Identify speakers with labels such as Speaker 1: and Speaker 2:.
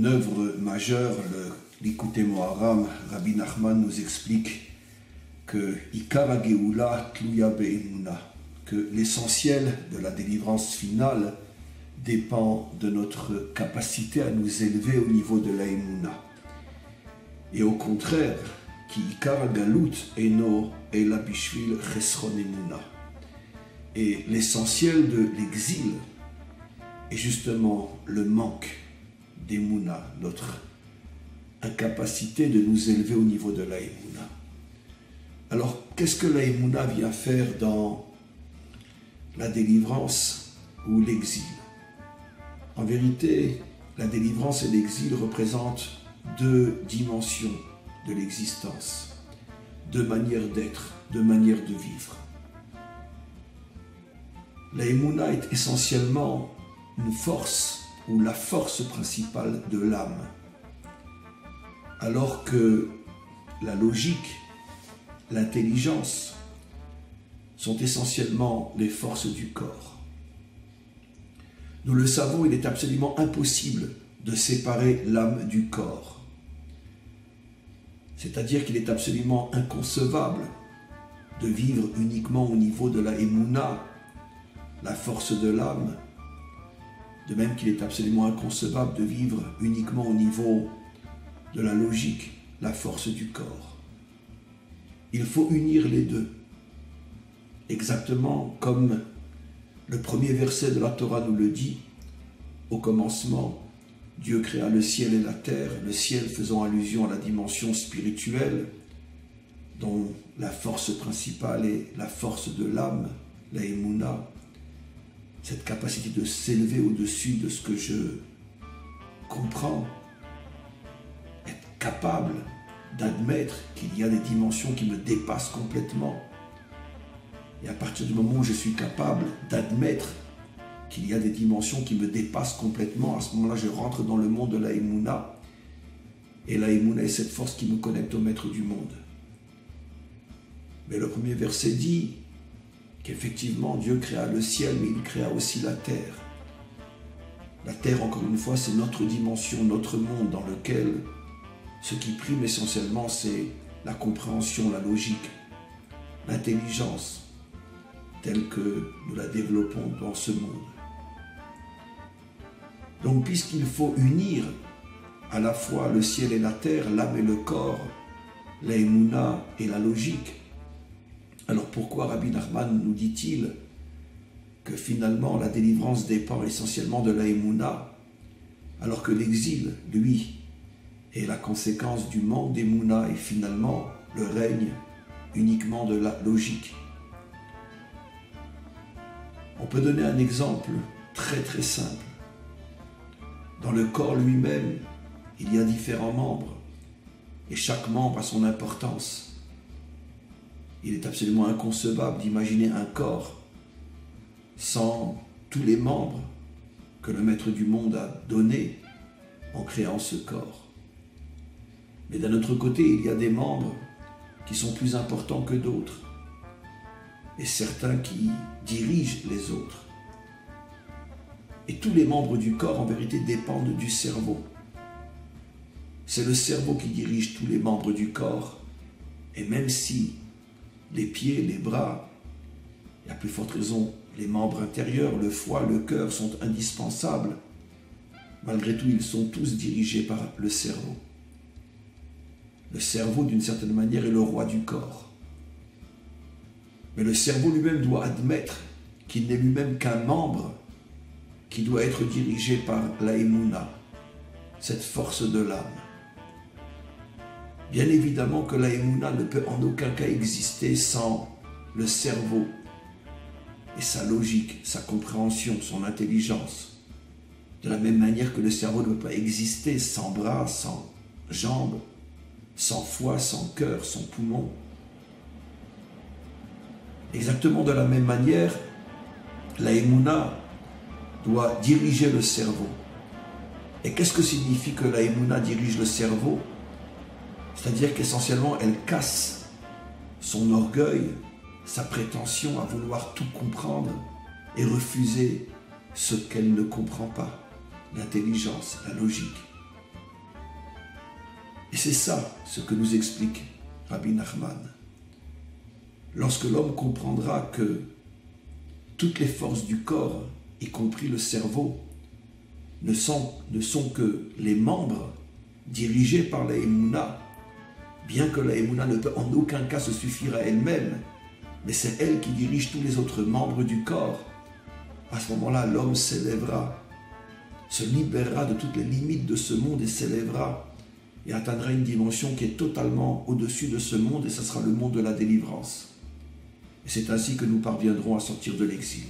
Speaker 1: œuvre majeure, l'Ikutei Moharam, Rabbi Nachman nous explique que Ikar HaGeula Tluya Be'emuna, que l'essentiel de la délivrance finale dépend de notre capacité à nous élever au niveau de la Emuna. Et au contraire, Ki Ikar HaGalut Eno Ela Bishvil Chesron Emuna. Et l'essentiel de l'exil est justement le manque d'Emuna, notre incapacité de nous élever au niveau de la Emuna. Alors, qu'est-ce que la Emuna vient faire dans la délivrance ou l'exil? En vérité, la délivrance et l'exil représentent deux dimensions de l'existence, deux manières d'être, deux manières de vivre. La Emuna est essentiellement une force ou la force principale de l'âme, alors que la logique, l'intelligence sont essentiellement les forces du corps. Nous le savons, il est absolument impossible de séparer l'âme du corps. C'est-à-dire qu'il est absolument inconcevable de vivre uniquement au niveau de la Emuna, la force de l'âme, de même qu'il est absolument inconcevable de vivre uniquement au niveau de la logique, la force du corps. Il faut unir les deux, exactement comme le premier verset de la Torah nous le dit. Au commencement, Dieu créa le ciel et la terre, le ciel faisant allusion à la dimension spirituelle, dont la force principale est la force de l'âme, la Emuna, cette capacité de s'élever au-dessus de ce que je comprends, être capable d'admettre qu'il y a des dimensions qui me dépassent complètement. Et à partir du moment où je suis capable d'admettre qu'il y a des dimensions qui me dépassent complètement, à ce moment-là, je rentre dans le monde de la Emuna. Et la Emuna est cette force qui me connecte au maître du monde. Mais le premier verset dit qu'effectivement, Dieu créa le ciel, mais il créa aussi la terre. La terre, encore une fois, c'est notre dimension, notre monde dans lequel ce qui prime essentiellement, c'est la compréhension, la logique, l'intelligence, telle que nous la développons dans ce monde. Donc, puisqu'il faut unir à la fois le ciel et la terre, l'âme et le corps, la Emuna et la logique, alors pourquoi Rabbi Nachman nous dit-il que finalement la délivrance dépend essentiellement de la Emuna, alors que l'exil, lui, est la conséquence du manque d'Emuna et finalement le règne uniquement de la logique? On peut donner un exemple très très simple. Dans le corps lui-même, il y a différents membres et chaque membre a son importance. Il est absolument inconcevable d'imaginer un corps sans tous les membres que le maître du monde a donnés en créant ce corps. Mais d'un autre côté, il y a des membres qui sont plus importants que d'autres et certains qui dirigent les autres. Et tous les membres du corps, en vérité, dépendent du cerveau. C'est le cerveau qui dirige tous les membres du corps. Et même si les pieds, les bras, et à plus forte raison, les membres intérieurs, le foie, le cœur sont indispensables, malgré tout, ils sont tous dirigés par le cerveau. Le cerveau, d'une certaine manière, est le roi du corps. Mais le cerveau lui-même doit admettre qu'il n'est lui-même qu'un membre qui doit être dirigé par la Emuna, cette force de l'âme. Bien évidemment que la Emuna ne peut en aucun cas exister sans le cerveau et sa logique, sa compréhension, son intelligence. De la même manière que le cerveau ne peut pas exister sans bras, sans jambes, sans foie, sans cœur, sans poumon. Exactement de la même manière, la Emuna doit diriger le cerveau. Et qu'est-ce que signifie que la Emuna dirige le cerveau? C'est-à-dire qu'essentiellement, elle casse son orgueil, sa prétention à vouloir tout comprendre et refuser ce qu'elle ne comprend pas, l'intelligence, la logique. Et c'est ça ce que nous explique Rabbi Nachman. Lorsque l'homme comprendra que toutes les forces du corps, y compris le cerveau, ne sont que les membres dirigés par la Emouna, bien que la Emouna ne peut en aucun cas se suffire à elle-même, mais c'est elle qui dirige tous les autres membres du corps. À ce moment-là, l'homme s'élèvera, se libérera de toutes les limites de ce monde et s'élèvera et atteindra une dimension qui est totalement au-dessus de ce monde, et ce sera le monde de la délivrance. Et c'est ainsi que nous parviendrons à sortir de l'exil.